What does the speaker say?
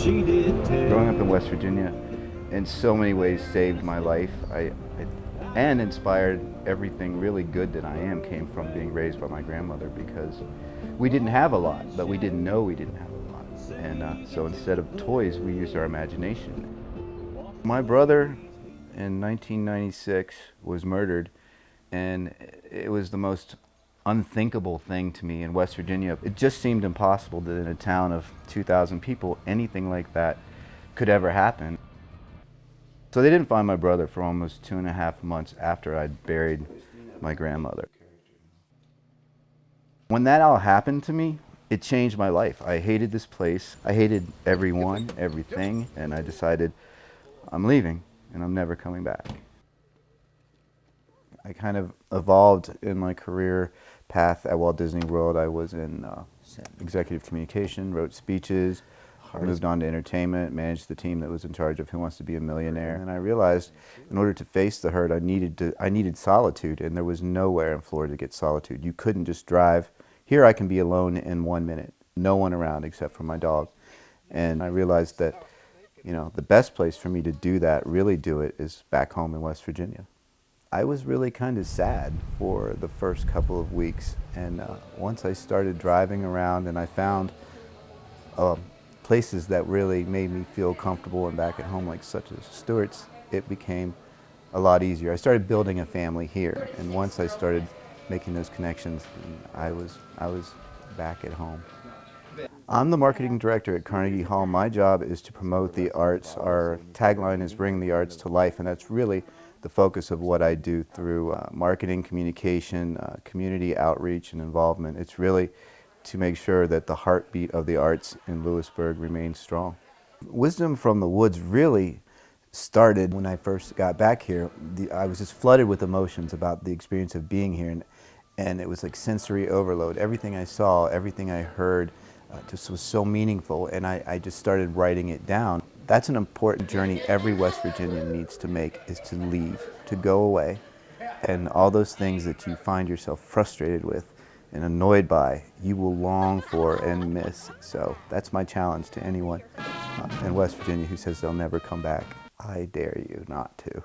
she did too. Growing up in West Virginia in so many ways saved my life. And inspired everything really good that I am came from being raised by my grandmother, because we didn't have a lot, but we didn't know we didn't have a lot. And so instead of toys, we used our imagination. My brother in 1996 was murdered, and it was the most unthinkable thing to me in West Virginia. It just seemed impossible that in a town of 2,000 people, anything like that could ever happen. So they didn't find my brother for almost 2.5 months after I'd buried my grandmother. When that all happened to me, it changed my life. I hated this place. I hated everyone, everything, and I decided I'm leaving and I'm never coming back. I kind of evolved in my career path at Walt Disney World. I was in executive communication, wrote speeches, moved on to entertainment, managed the team that was in charge of Who Wants to Be a Millionaire. And I realized in order to face the hurt, I needed solitude, and there was nowhere in Florida to get solitude. You couldn't just drive. Here I can be alone in 1 minute, no one around except for my dog. And I realized that, the best place for me to do that, really do it, is back home in West Virginia. I was really kind of sad for the first couple of weeks, and once I started driving around and I found places that really made me feel comfortable and back at home, like such as Stewart's, it became a lot easier. I started building a family here, and once I started making those connections, I was back at home. I'm the marketing director at Carnegie Hall. My job is to promote the arts. Our tagline is bring the arts to life, and that's really the focus of what I do through marketing, communication, community outreach, and involvement. It's really to make sure that the heartbeat of the arts in Lewisburg remains strong. Wisdom from the Woods really started when I first got back here. I was just flooded with emotions about the experience of being here, and it was like sensory overload. Everything I saw, everything I heard just was so meaningful, and I just started writing it down. That's an important journey every West Virginian needs to make, is to leave, to go away, and all those things that you find yourself frustrated with and annoyed by, you will long for and miss. So that's my challenge to anyone in West Virginia who says they'll never come back. I dare you not to.